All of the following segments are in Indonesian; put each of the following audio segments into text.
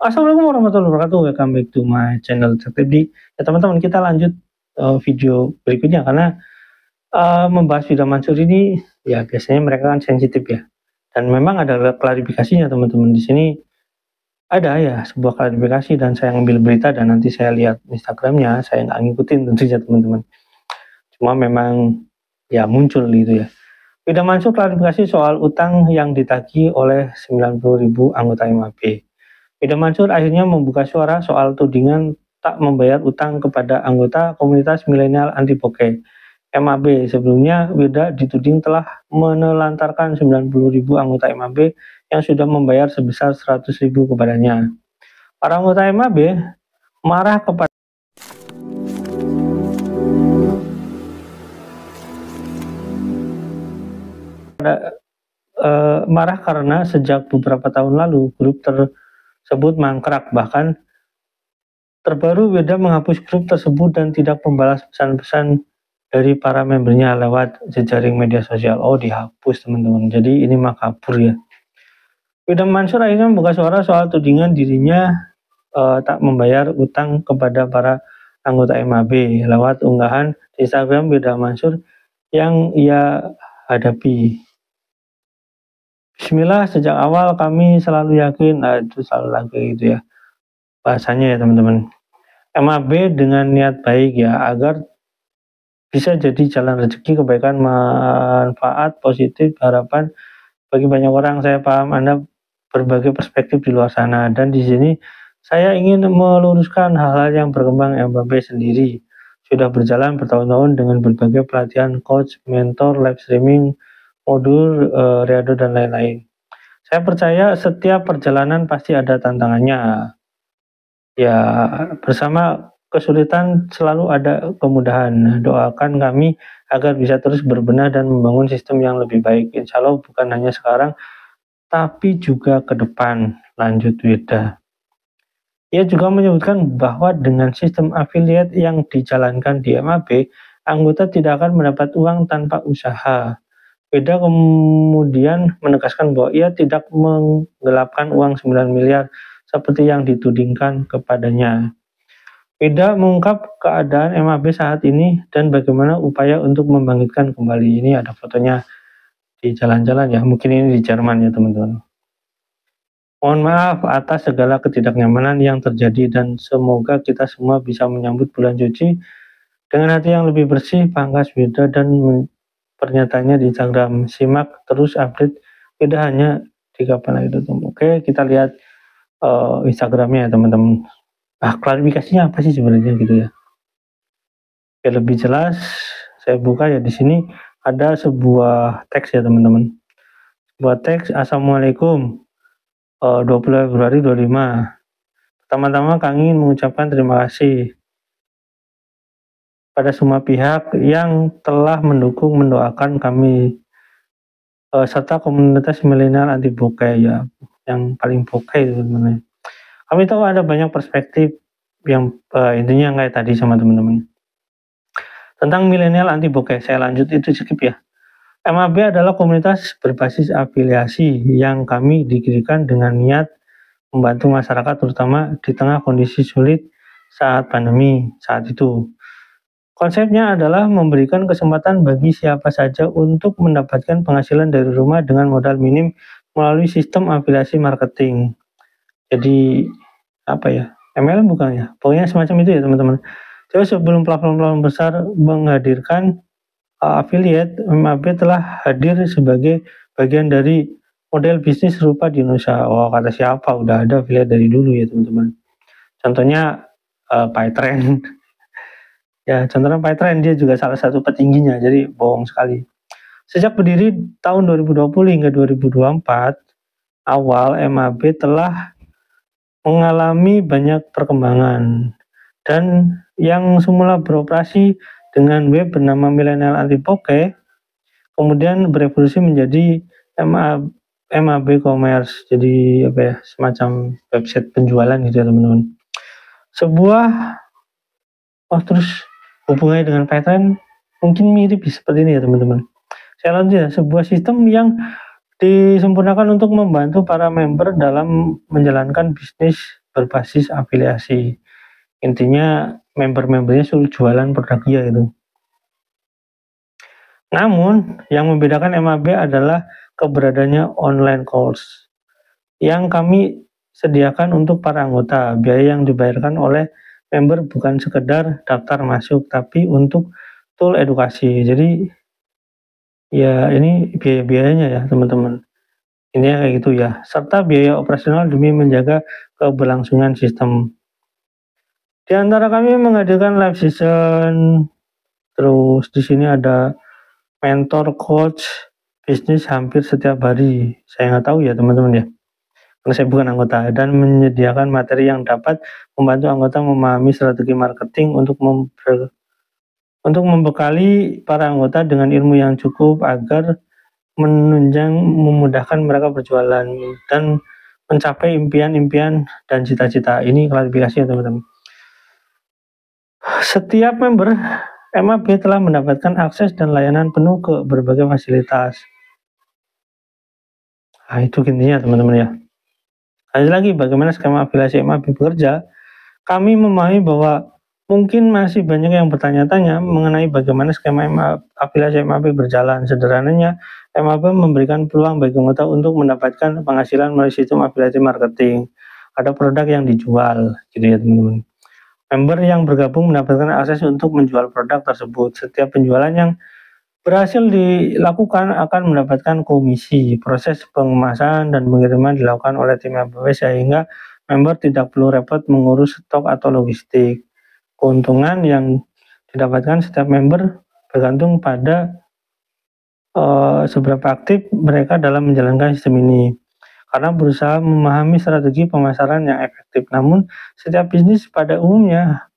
Assalamualaikum warahmatullahi wabarakatuh. Welcome back to my channel Detektif. Ya teman-teman, kita lanjut video berikutnya karena membahas Firda Mansur ini ya biasanya mereka kan sensitif ya. Dan memang ada klarifikasinya teman-teman. Di sini ada ya sebuah klarifikasi dan saya ambil berita dan nanti saya lihat Instagramnya, saya nggak ngikutin tentunya teman-teman. Cuma memang ya muncul gitu ya. Firda Mansur klarifikasi soal utang yang ditagih oleh 90.000 anggota MAB. Firda Mansur akhirnya membuka suara soal tudingan tak membayar utang kepada anggota komunitas milenial anti bokeh MAB. Sebelumnya, Firda dituding telah menelantarkan 90.000 anggota MAB yang sudah membayar sebesar 100.000 kepadanya. Para anggota MAB marah kepada marah karena sejak beberapa tahun lalu grup tersebut mangkrak, bahkan terbaru Firda menghapus grup tersebut dan tidak membalas pesan-pesan dari para membernya lewat jejaring media sosial. Oh, dihapus teman-teman, jadi ini mah kabur ya. Firda Mansur akhirnya membuka suara soal tudingan dirinya tak membayar utang kepada para anggota MAB lewat unggahan di Instagram Firda Mansur yang ia hadapi. Bismillah, sejak awal kami selalu yakin, itu selalu lagi gitu ya bahasanya ya teman-teman. MAB dengan niat baik ya agar bisa jadi jalan rezeki, kebaikan, manfaat positif, harapan bagi banyak orang. Saya paham Anda berbagai perspektif di luar sana, dan di sini saya ingin meluruskan hal-hal yang berkembang. MAB sendiri sudah berjalan bertahun-tahun dengan berbagai pelatihan coach, mentor, live streaming, modul, reado dan lain-lain. Saya percaya setiap perjalanan pasti ada tantangannya. Ya, bersama kesulitan selalu ada kemudahan. Doakan kami agar bisa terus berbenah dan membangun sistem yang lebih baik. Insya Allah bukan hanya sekarang, tapi juga ke depan. Lanjut Firda. Ia juga menyebutkan bahwa dengan sistem affiliate yang dijalankan di MAB, anggota tidak akan mendapat uang tanpa usaha. Firda kemudian menegaskan bahwa ia tidak menggelapkan uang 9 miliar seperti yang ditudingkan kepadanya. Firda mengungkap keadaan MAB saat ini dan bagaimana upaya untuk membangkitkan kembali. Ini ada fotonya di jalan-jalan ya, mungkin ini di Jerman ya teman-teman. Mohon maaf atas segala ketidaknyamanan yang terjadi dan semoga kita semua bisa menyambut bulan suci dengan hati yang lebih bersih, pangkas Firda dan pernyataannya di Instagram. Simak terus update Firda hanya di kapan lagi tutup. Oke, kita lihat Instagramnya ya teman-teman. Klarifikasinya apa sih sebenarnya gitu ya. Biar lebih jelas, saya buka ya. Di sini ada sebuah teks ya teman-teman. Sebuah teks, Assalamualaikum, 20 Februari 25. Pertama-tama kami ingin mengucapkan terima kasih pada semua pihak yang telah mendukung, mendoakan kami serta komunitas milenial anti bokeh ya, yang paling bokeh itu teman-teman. Kami tahu ada banyak perspektif yang intinya yang kayak tadi sama teman-teman tentang milenial anti bokeh. Saya lanjut, itu skip ya. MAB adalah komunitas berbasis afiliasi yang kami didirikan dengan niat membantu masyarakat terutama di tengah kondisi sulit saat pandemi saat itu. Konsepnya adalah memberikan kesempatan bagi siapa saja untuk mendapatkan penghasilan dari rumah dengan modal minim melalui sistem afiliasi marketing. Jadi apa ya, MLM bukan ya, pokoknya semacam itu ya teman-teman. Terus sebelum platform-platform besar menghadirkan affiliate, MAB telah hadir sebagai bagian dari model bisnis serupa di Indonesia. Oh, kata siapa, udah ada affiliate dari dulu ya teman-teman. Contohnya PayTrend. Ya, contohnya PayTrend, dia juga salah satu petingginya, jadi bohong sekali. Sejak berdiri tahun 2020 hingga 2024, awal MAB telah mengalami banyak perkembangan, dan yang semula beroperasi dengan web bernama Milenial Anti Bokeh kemudian berevolusi menjadi MAB Commerce, jadi apa ya, semacam website penjualan gitu ya teman-teman. Terus hubungannya dengan PayTrend mungkin mirip seperti ini ya teman-teman. Saya lanjut ya, sebuah sistem yang disempurnakan untuk membantu para member dalam menjalankan bisnis berbasis afiliasi. Intinya member-membernya suruh jualan produk dia itu. Namun yang membedakan MAB adalah keberadaannya online course yang kami sediakan untuk para anggota. Biaya yang dibayarkan oleh member bukan sekedar daftar masuk, tapi untuk tool edukasi. Jadi ya ini biaya-biayanya ya teman-teman. Ini kayak gitu ya. Serta biaya operasional demi menjaga keberlangsungan sistem. Di antara kami menghadirkan live session, terus di sini ada mentor coach bisnis hampir setiap hari. Saya nggak tahu ya teman-teman ya, karena saya bukan anggota, dan menyediakan materi yang dapat membantu anggota memahami strategi marketing untuk membekali para anggota dengan ilmu yang cukup agar menunjang memudahkan mereka berjualan dan mencapai impian-impian dan cita-cita. Ini klarifikasi ya teman-teman. Setiap member MAB telah mendapatkan akses dan layanan penuh ke berbagai fasilitas. Nah, itu intinya teman-teman ya. Lanjut lagi, bagaimana skema afiliasi MAB bekerja? Kami memahami bahwa mungkin masih banyak yang bertanya-tanya mengenai bagaimana skema afiliasi MAB berjalan. Sederhananya, MAB memberikan peluang bagi anggota untuk mendapatkan penghasilan melalui sistem afiliasi marketing. Ada produk yang dijual, gitu ya teman-teman. Member yang bergabung mendapatkan akses untuk menjual produk tersebut. Setiap penjualan yang berhasil dilakukan akan mendapatkan komisi. Proses pengemasan dan pengiriman dilakukan oleh tim MAB sehingga member tidak perlu repot mengurus stok atau logistik. Keuntungan yang didapatkan setiap member bergantung pada seberapa aktif mereka dalam menjalankan sistem ini. Karena berusaha memahami strategi pemasaran yang efektif. Namun setiap bisnis pada umumnya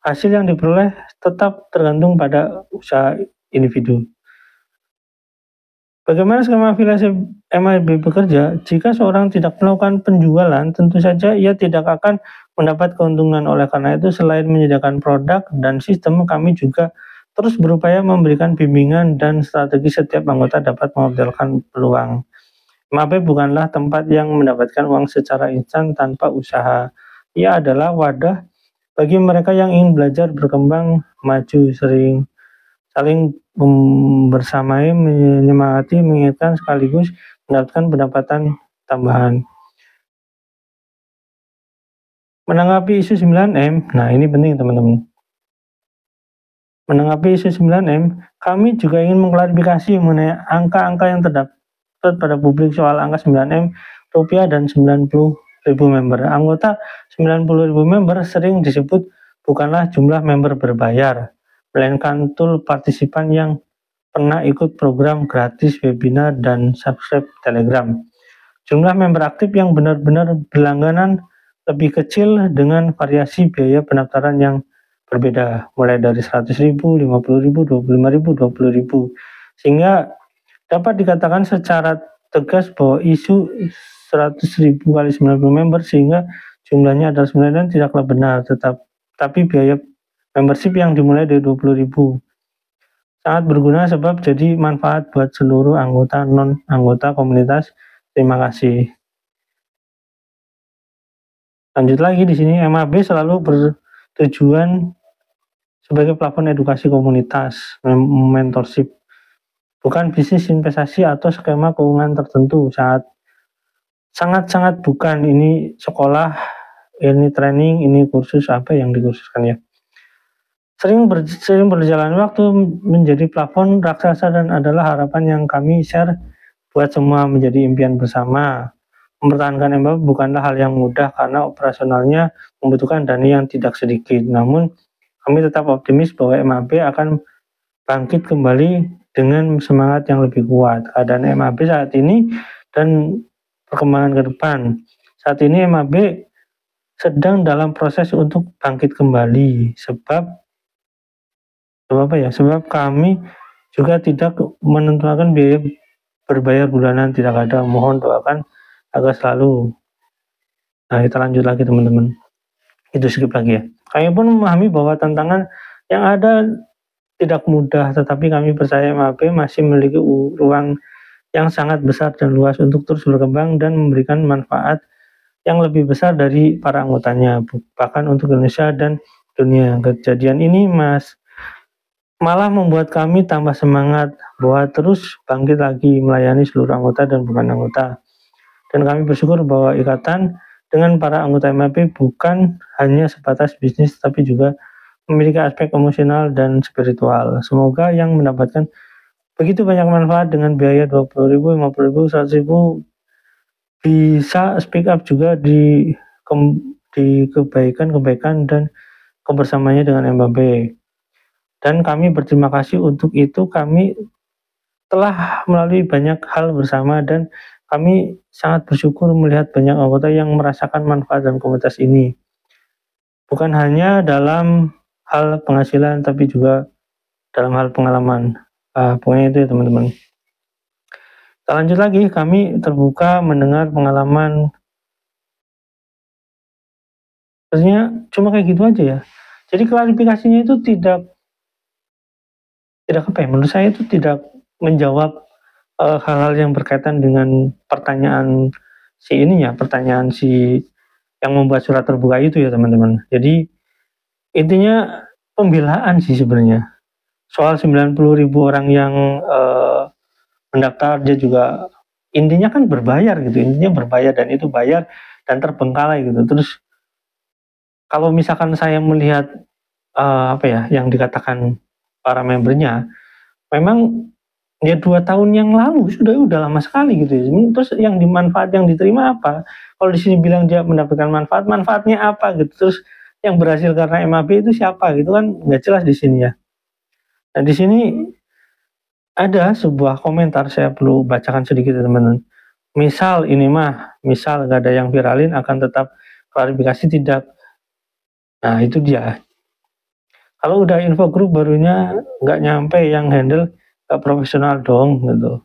hasil yang diperoleh tetap tergantung pada usaha individu. Bagaimana skema afiliasi MAB bekerja? Jika seorang tidak melakukan penjualan, tentu saja ia tidak akan mendapat keuntungan. Oleh karena itu, selain menyediakan produk dan sistem, kami juga terus berupaya memberikan bimbingan dan strategi setiap anggota dapat mengoptimalkan peluang. MAB bukanlah tempat yang mendapatkan uang secara instan tanpa usaha. Ia adalah wadah bagi mereka yang ingin belajar, berkembang, maju, saling bersamai, menyemangati, mengingatkan, sekaligus mendapatkan pendapatan tambahan. Menanggapi isu 9M, nah ini penting teman-teman. Menanggapi isu 9M, kami juga ingin mengklarifikasi mengenai angka-angka yang terdapat pada publik soal angka 9M rupiah dan 90.000 member. Anggota 90.000 member sering disebut bukanlah jumlah member berbayar, melainkan tool partisipan yang pernah ikut program gratis webinar dan subscribe Telegram. Jumlah member aktif yang benar-benar berlangganan lebih kecil dengan variasi biaya pendaftaran yang berbeda, mulai dari 100.000, 50.000, 25.000, 20.000. Sehingga dapat dikatakan secara tegas bahwa isu 100.000 kali 90 member sehingga jumlahnya adalah 9 tidaklah benar, tapi biaya membership yang dimulai dari 20.000 sangat berguna sebab jadi manfaat buat seluruh anggota non-anggota komunitas. Terima kasih. Lanjut lagi di sini, MAB selalu bertujuan sebagai platform edukasi komunitas, mentorship, bukan bisnis investasi atau skema keuangan tertentu. Sangat bukan. Ini sekolah, ini training, ini kursus apa yang dikursuskan ya. Sering berjalan waktu menjadi plafon raksasa dan adalah harapan yang kami share buat semua menjadi impian bersama. Mempertahankan MAB bukanlah hal yang mudah karena operasionalnya membutuhkan dana yang tidak sedikit. Namun kami tetap optimis bahwa MAB akan bangkit kembali dengan semangat yang lebih kuat. Keadaan MAB saat ini dan perkembangan ke depan. Saat ini MAB sedang dalam proses untuk bangkit kembali sebab kami juga tidak menentukan biaya berbayar bulanan, tidak ada. Mohon doakan agar selalu. Nah, kita lanjut lagi teman-teman. Itu skip lagi ya. Kami pun memahami bahwa tantangan yang ada tidak mudah, tetapi kami percaya MAB masih memiliki ruang yang sangat besar dan luas untuk terus berkembang dan memberikan manfaat yang lebih besar dari para anggotanya, bahkan untuk Indonesia dan dunia. Kejadian ini malah membuat kami tambah semangat bahwa terus bangkit lagi melayani seluruh anggota dan bukan anggota. Dan kami bersyukur bahwa ikatan dengan para anggota MAP bukan hanya sebatas bisnis, tapi juga memiliki aspek emosional dan spiritual. Semoga yang mendapatkan begitu banyak manfaat dengan biaya 20.000, 50.000, 100.000 bisa speak up juga di kebaikan-kebaikan dan kebersamaannya dengan MAP. Dan kami berterima kasih untuk itu. Kami telah melalui banyak hal bersama dan kami sangat bersyukur melihat banyak anggota yang merasakan manfaat dan komunitas ini. Bukan hanya dalam hal penghasilan, tapi juga dalam hal pengalaman. Pokoknya itu ya teman-teman. Kita lanjut lagi, kami terbuka mendengar pengalaman. Sebenarnya cuma kayak gitu aja ya. Jadi klarifikasinya itu tidak apa ya, menurut saya itu tidak menjawab hal-hal yang berkaitan dengan pertanyaan pertanyaan si yang membuat surat terbuka itu ya teman-teman. Jadi intinya pembelaan sih sebenarnya. Soal 90.000 orang yang mendaftar, dia juga intinya kan berbayar gitu. Intinya berbayar dan itu bayar dan terbengkalai gitu. Terus kalau misalkan saya melihat yang dikatakan para membernya, memang ya 2 tahun yang lalu udah lama sekali gitu ya. Terus yang diterima apa? Kalau di sini bilang dia mendapatkan manfaatnya apa gitu. Terus yang berhasil karena MAP itu siapa gitu kan nggak jelas di sini ya. Nah di sini ada sebuah komentar, saya perlu bacakan sedikit ya teman-teman. Misal gak ada yang viralin akan tetap klarifikasi tidak. Nah itu dia. Kalau udah info grup barunya nggak nyampe, yang handle gak profesional dong gitu.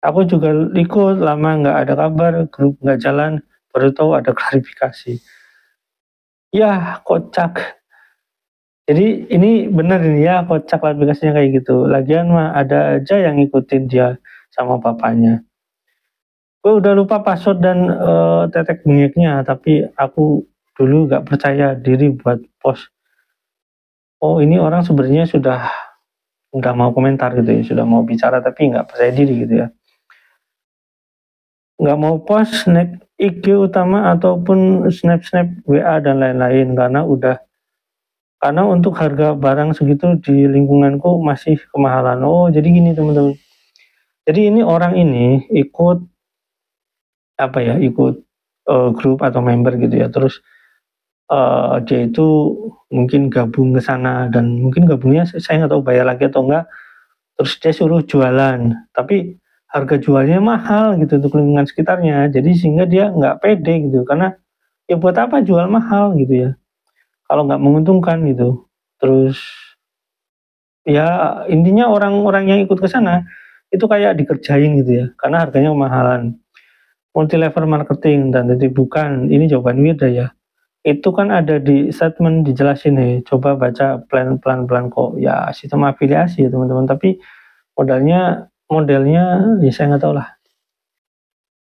Aku juga ikut lama nggak ada kabar, grup nggak jalan, baru tahu ada klarifikasi. Ya kocak. Jadi ini bener ini ya, kocak klarifikasinya kayak gitu. Lagian mah ada aja yang ngikutin dia sama papanya. Gue udah lupa password dan tetek bengeknya, tapi aku dulu nggak percaya diri buat post. Oh ini orang sebenarnya sudah nggak mau komentar gitu ya, sudah mau bicara tapi nggak percaya diri gitu ya. Nggak mau post snap IG utama ataupun snap WA dan lain-lain karena untuk harga barang segitu di lingkunganku masih kemahalan. Oh jadi gini teman-teman, jadi ini orang ini ikut grup atau member gitu ya, terus dia itu mungkin gabung ke sana dan mungkin gabungnya saya nggak tahu bayar lagi atau enggak, terus dia suruh jualan tapi harga jualnya mahal gitu untuk lingkungan sekitarnya, jadi sehingga dia nggak pede gitu, karena ya buat apa jual mahal gitu ya kalau nggak menguntungkan gitu. Terus ya intinya orang-orang yang ikut ke sana itu kayak dikerjain gitu ya karena harganya kemahalan. Multi level marketing dan titik bukan, ini jawaban Wirda ya. Itu kan ada di statement dijelasin nih, coba baca pelan-pelan kok. Ya sistem afiliasi ya teman-teman, tapi modelnya ya saya nggak tahu lah.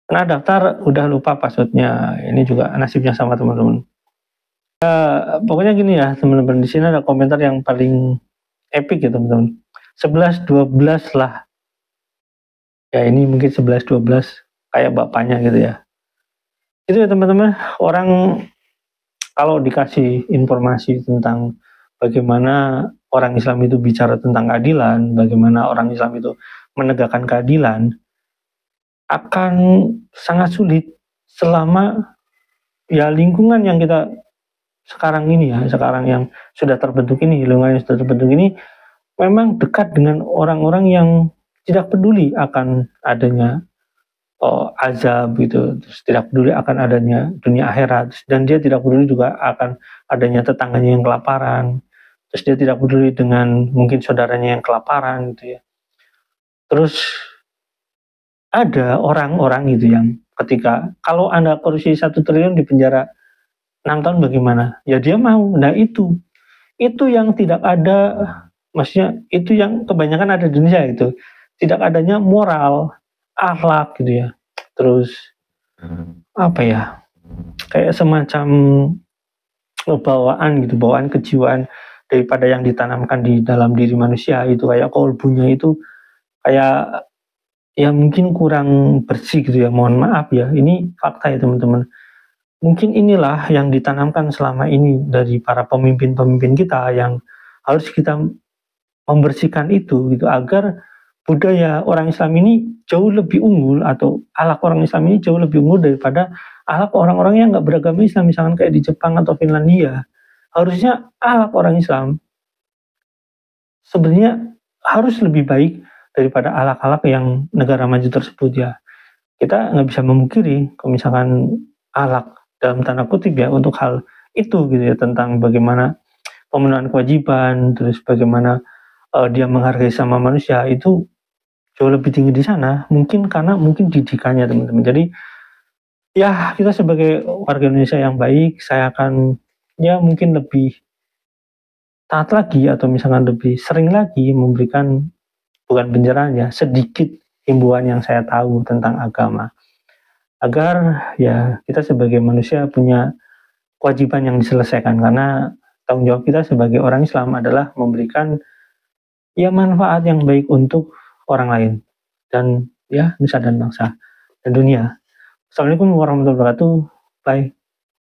Karena daftar udah lupa passwordnya, ini juga nasibnya sama teman-teman. Pokoknya gini ya teman-teman, di sini ada komentar yang paling epic ya teman-teman. 11-12 lah. Ya ini mungkin 11-12 kayak bapaknya gitu ya. Itu ya teman-teman, orang kalau dikasih informasi tentang bagaimana orang Islam itu bicara tentang keadilan, bagaimana orang Islam itu menegakkan keadilan, akan sangat sulit selama ya lingkungan yang kita sekarang yang sudah terbentuk ini, lingkungan yang sudah terbentuk ini memang dekat dengan orang-orang yang tidak peduli akan adanya azab gitu, terus tidak peduli akan adanya dunia akhirat, dan dia tidak peduli juga akan adanya tetangganya yang kelaparan, terus dia tidak peduli dengan mungkin saudaranya yang kelaparan gitu ya. Terus ada orang-orang gitu yang ketika kalau Anda korupsi 1 triliun di penjara 6 tahun bagaimana? Ya dia mau. Nah itu yang tidak ada, maksudnya itu yang kebanyakan ada di Indonesia, itu tidak adanya moral, akhlak gitu ya. Terus apa ya, kayak semacam bawaan gitu, bawaan kejiwaan daripada yang ditanamkan di dalam diri manusia itu, kayak kolbunya itu kayak ya mungkin kurang bersih gitu ya, mohon maaf ya, ini fakta ya teman-teman. Mungkin inilah yang ditanamkan selama ini dari para pemimpin-pemimpin kita, yang harus kita membersihkan itu gitu, agar budaya orang Islam ini jauh lebih unggul, atau akhlak orang Islam ini jauh lebih unggul daripada akhlak orang-orang yang nggak beragama Islam, misalkan kayak di Jepang atau Finlandia. Harusnya akhlak orang Islam sebenarnya harus lebih baik daripada akhlak-akhlak yang negara maju tersebut ya. Kita nggak bisa memungkiri kalau misalkan akhlak dalam tanda kutip ya untuk hal itu gitu ya, tentang bagaimana pemenuhan kewajiban, terus bagaimana dia menghargai sama manusia, itu jauh lebih tinggi di sana. Mungkin karena mungkin didikannya teman-teman. Jadi ya kita sebagai warga Indonesia yang baik, saya akan ya mungkin lebih taat lagi, atau misalkan lebih sering lagi memberikan, bukan pencerahan ya, sedikit himbauan yang saya tahu tentang agama, agar ya kita sebagai manusia punya kewajiban yang diselesaikan, karena tanggung jawab kita sebagai orang Islam adalah memberikan ya manfaat yang baik untuk orang lain, dan ya nusa dan bangsa dan dunia. Assalamualaikum warahmatullahi wabarakatuh. Bye.